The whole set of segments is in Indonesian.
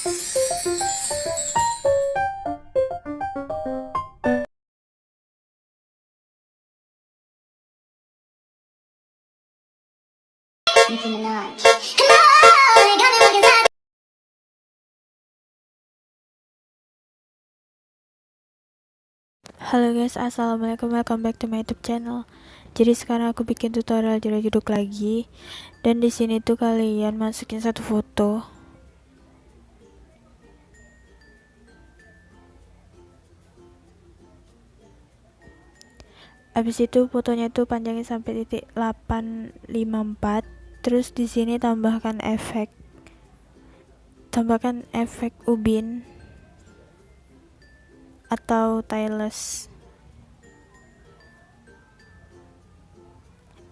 Nicki Minaj. No, got me looking sad. Halo guys, assalamualaikum, welcome back to my YouTube channel. Jadi sekarang aku bikin tutorial jeruk lagi, dan di sini tuh kalian masukin satu foto. Habis itu fotonya tuh panjangin sampai titik 854. Terus di sini tambahkan efek ubin atau tiles.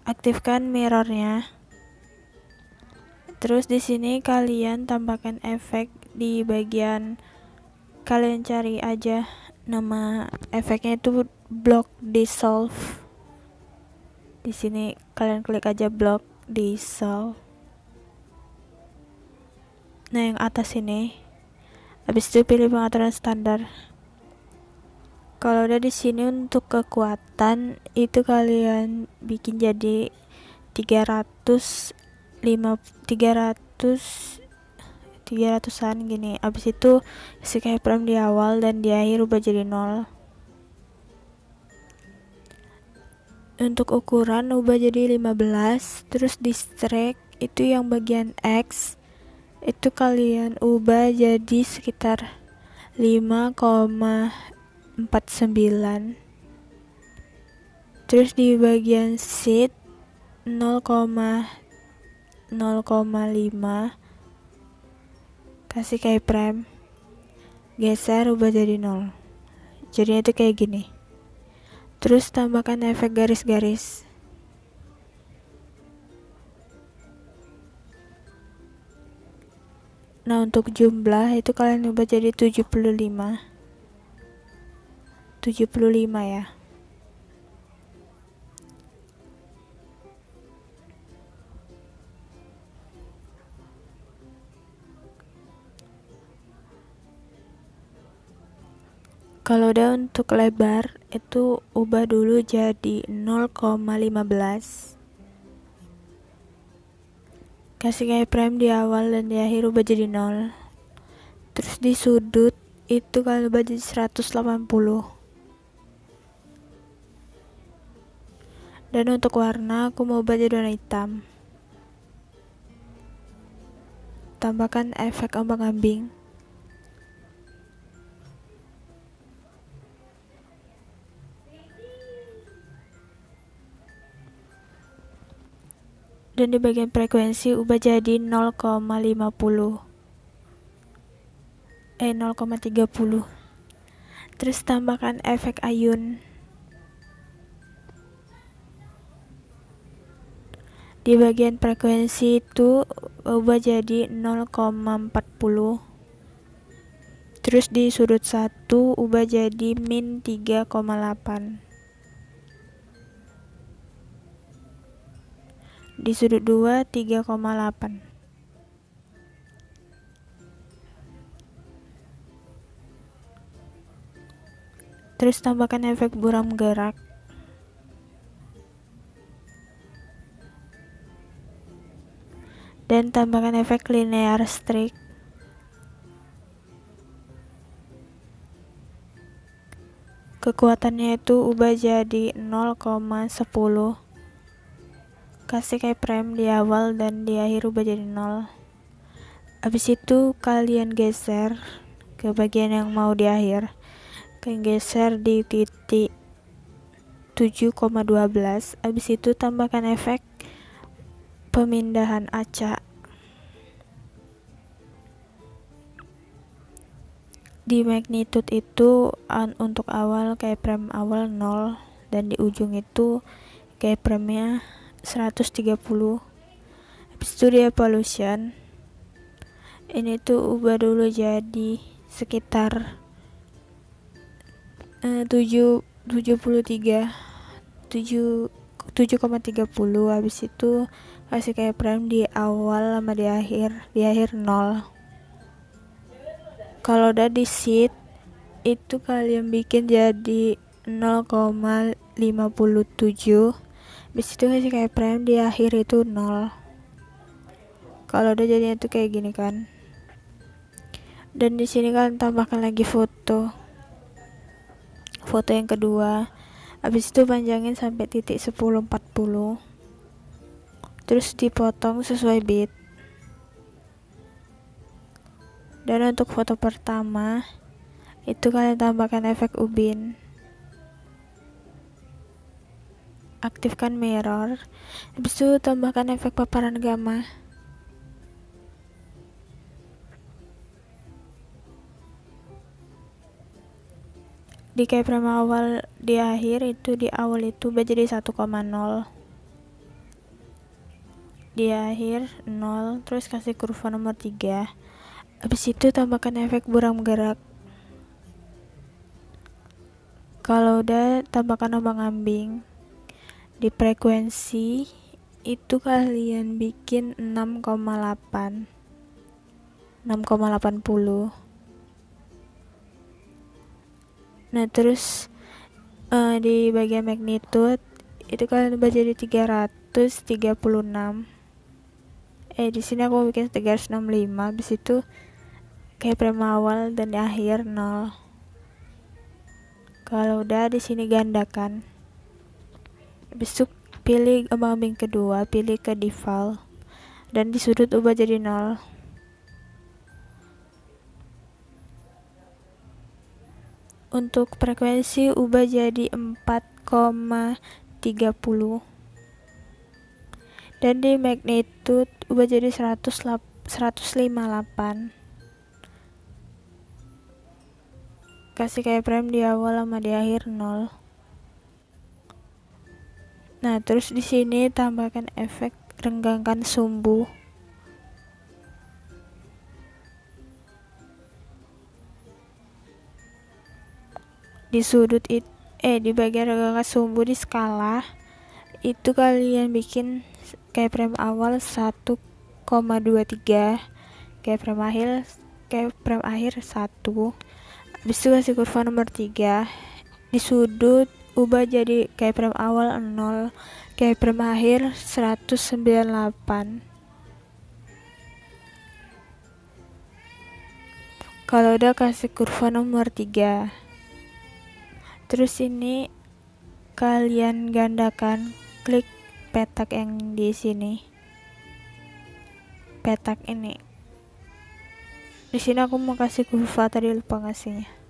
Aktifkan mirrornya. Terus di sini kalian tambahkan efek di bagian, kalian cari aja nama efeknya itu block dissolve. Di sini kalian klik aja block dissolve. Nah, yang atas ini. Habis itu pilih pengaturan standar. Kalau udah di sini untuk kekuatan itu kalian bikin jadi 300-an gini. Habis itu kasih keyframe di awal dan di akhir ubah jadi 0. Untuk ukuran ubah jadi 15. Terus di strike itu yang bagian X itu kalian ubah jadi sekitar 5,49. Terus di bagian sheet 0,05 kasih keyframe, geser ubah jadi 0. Jadinya itu kayak gini. Terus tambahkan efek garis-garis. Nah, untuk jumlah itu kalian ubah jadi 75 ya. Kalau udah untuk lebar itu ubah dulu jadi 0,15. Kasih keyframe di awal dan di akhir ubah jadi 0. Terus di sudut itu kalian ubah jadi 180. Dan untuk warna aku mau ubah jadi warna hitam. Tambahkan efek ombang-ambing. Dan di bagian frekuensi ubah jadi 0,30. Terus tambahkan efek ayun. Di bagian frekuensi itu ubah jadi 0,40. Terus di sudut 1 ubah jadi min 3,8. Di sudut 2 3,8. Terus tambahkan efek buram gerak. Dan tambahkan efek linear streak. Kekuatannya itu ubah jadi 0,10. Kasih keyframe di awal dan di akhir ubah jadi 0. Habis itu kalian geser ke bagian yang mau di akhir. Kalian geser di titik 7,12. Habis itu tambahkan efek pemindahan acak. Di magnitude itu untuk awal keyframe awal 0 dan di ujung itu keyframe-nya 130. Habis itu di evolution ini tuh ubah dulu jadi sekitar 7,30. Habis itu kasih keyframe di awal sama di akhir 0. Kalau udah di sheet itu kalian bikin jadi 0,57. Habis itu kasih keyframe di akhir itu 0. Kalau udah jadinya tuh kayak gini kan. Dan di sini kalian tambahkan lagi foto yang kedua. Habis itu panjangin sampai titik 1040. Terus dipotong sesuai bit. Dan untuk foto pertama itu kalian tambahkan efek ubin. Aktifkan mirror. Habis itu tambahkan efek paparan gamma. Di keyframe awal di akhir itu di awal itu jadi 1,0, di akhir 0, terus kasih kurva nomor 3. Habis itu tambahkan efek buram gerak. Kalau udah tambahkan ombang-ambing. Di frekuensi itu kalian bikin 6,80. Nah terus di bagian magnitude itu kalian ubah jadi 336. Di sini aku bikin 365. Habis itu keyframe awal dan di akhir 0. Kalau udah di sini gandakan. Habis itu pilih ombang-ambing kedua, pilih ke default dan di sudut ubah jadi 0. Untuk frekuensi ubah jadi 4,30 dan di magnitude ubah jadi 158. Kasih keyframe di awal sama di akhir 0. Nah terus di sini tambahkan efek renggangkan sumbu. Di sudut di bagian renggangkan sumbu di skala itu kalian bikin keyframe awal 1,23, keyframe akhir 1. Habis itu kasih kurva nomor 3. Di sudut ubah jadi keyframe awal 0, keyframe akhir 198. Kalau udah kasih kurva nomor 3. Terus ini kalian gandakan, klik petak yang di sini. Petak ini. Di sini aku mau kasih kurva, tadi lupa ngasihnya.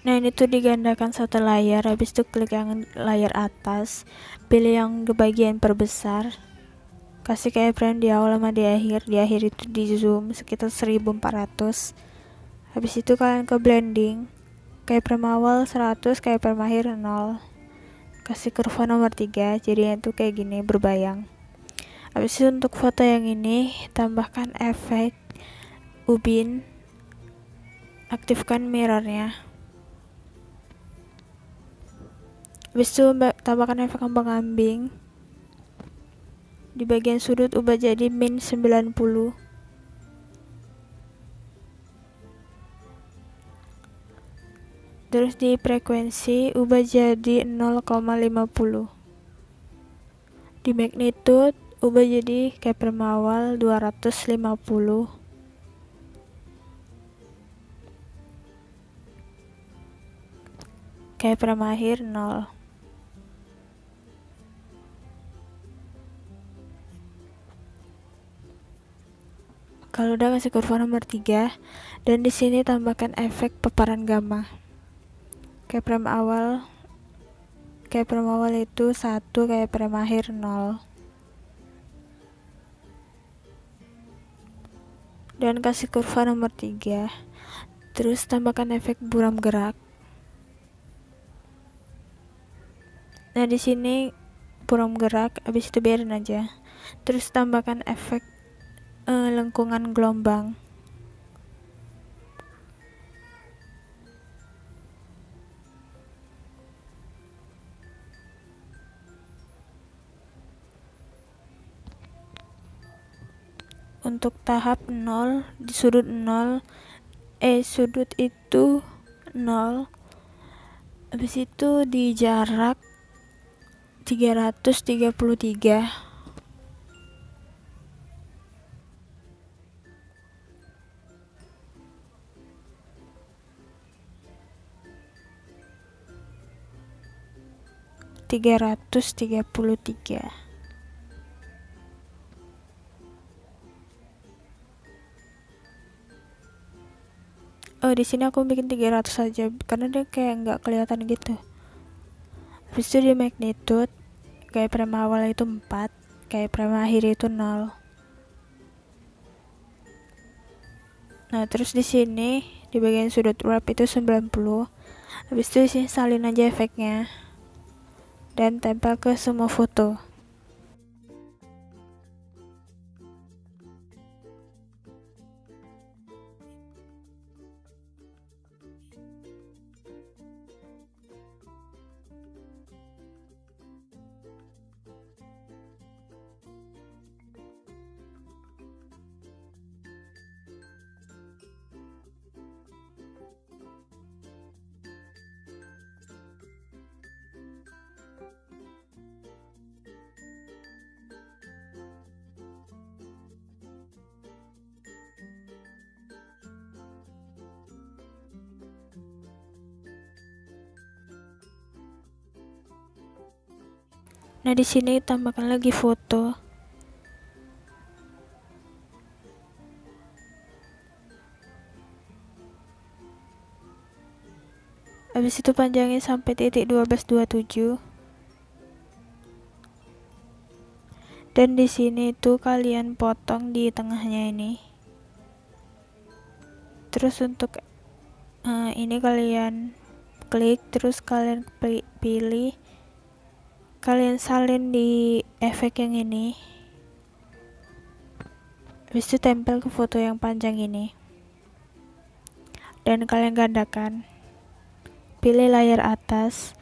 Nah ini tuh digandakan satu layar. Habis itu klik yang layar atas, pilih yang ke bagian perbesar, kasih keyframe di awal sama di akhir. Di akhir itu di zoom sekitar 1400. Habis itu kalian ke blending, keyframe awal 100, keyframe akhir 0. Kasih kurva nomor 3, jadinya tuh kayak gini berbayang. Habis itu untuk foto yang ini tambahkan efek ubin, aktifkan mirrornya. Habis itu tambahkan efek ombang-ambing. Di bagian sudut ubah jadi min 90. Terus di frekuensi ubah jadi 0,50. Di magnitude ubah jadi keyframe awal 250. Keyframe akhir 0. Kalau udah kasih kurva nomor 3 dan di sini tambahkan efek paparan gamma. Keyframe awal itu 1, keyframe akhir 0. Dan kasih kurva nomor 3. Terus tambahkan efek buram gerak. Nah di sini buram gerak, habis itu biarin aja. Terus tambahkan efek lengkungan gelombang. untuk tahap 0 di sudut 0, sudut itu 0, habis itu di jarak 333. Oh, di sini aku bikin 300 aja karena dia kayak nggak kelihatan gitu. Habis itu di magnitude, kayak prime awal itu 4, kayak prime akhir itu 0. Nah, terus di sini di bagian sudut wrap itu 90. Habis itu di sini salin aja efeknya dan tempel ke semua foto. Nah, di sini tambahkan lagi foto. Habis itu panjangin sampai titik 1227. Dan di sini tuh kalian potong di tengahnya ini. Terus untuk ini kalian klik, terus kalian pilih, kalian salin di efek yang ini. Habis itu tempel ke foto yang panjang ini dan kalian gandakan. Pilih layar atas,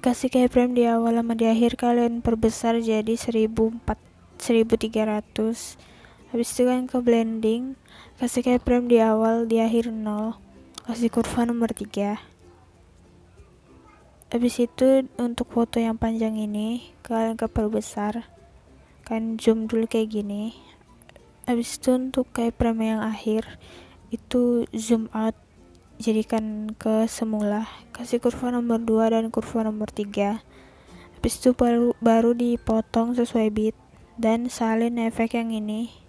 kasih keyframe di awal sama di akhir, kalian perbesar jadi 1300. Habis itu kan ke blending, kasih keyframe di awal, di akhir 0, kasih kurva nomor 3. Habis itu untuk foto yang panjang ini kalian ke perbesar, kalian zoom dulu kayak gini. Habis itu untuk keyframe yang akhir itu zoom out, jadikan ke semula, kasih kurva nomor 2 dan kurva nomor 3. Habis itu baru dipotong sesuai bit dan salin efek yang ini.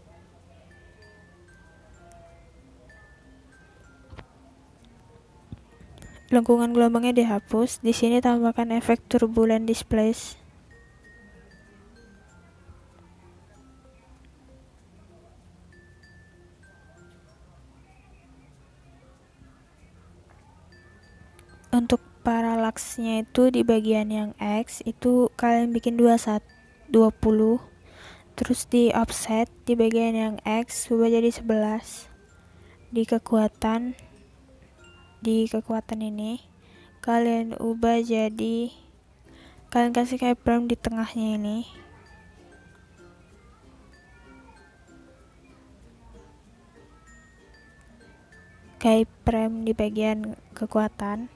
Lengkungan gelombangnya dihapus. Di sini tambahkan efek turbulent displace. Untuk paralaksnya itu di bagian yang X itu kalian bikin 20. Terus di offset di bagian yang X ubah jadi 11. Di kekuatan ini kalian ubah jadi, kalian kasih keyframe di tengahnya ini. Keyframe di bagian kekuatan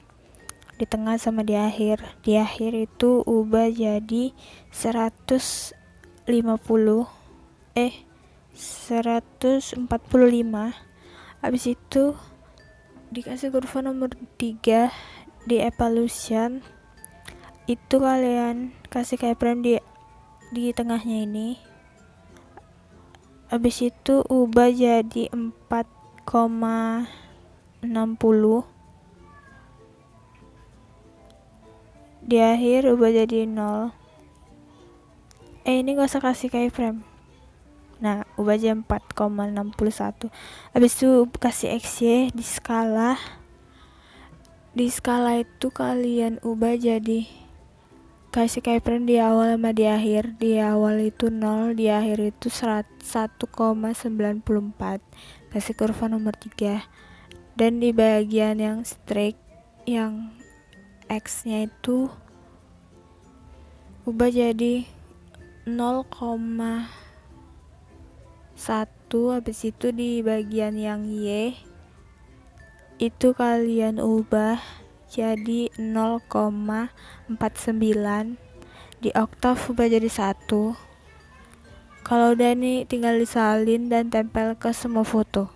di tengah sama di akhir. Di akhir itu ubah jadi 145. Habis itu dikasih kurva nomor 3 di evolution, itu kalian kasih keyframe di tengahnya ini. Habis itu ubah jadi 4,60. Di akhir ubah jadi 0. Ini gak usah kasih keyframe. Nah, ubah aja 4,61. Habis itu kasih XY di skala. Di skala itu kalian ubah jadi, kasih keyframe di awal sama di akhir. Di awal itu 0, di akhir itu 1,94. Kasih kurva nomor 3. Dan di bagian yang streak, yang X nya itu ubah jadi 0,5. 1, habis itu di bagian yang Y itu kalian ubah jadi 0,49, di oktav ubah jadi 1. Kalau udah nih tinggal disalin dan tempel ke semua foto.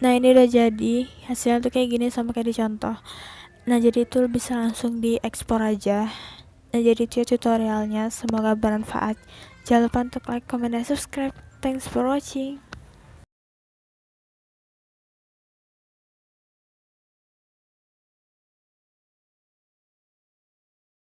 Nah ini udah jadi, hasilnya tuh kayak gini sama kayak di contoh. Nah jadi itu bisa langsung diekspor aja. Nah jadi itu ya tutorialnya, semoga bermanfaat. Jangan lupa untuk like, comment, dan subscribe. Thanks for watching.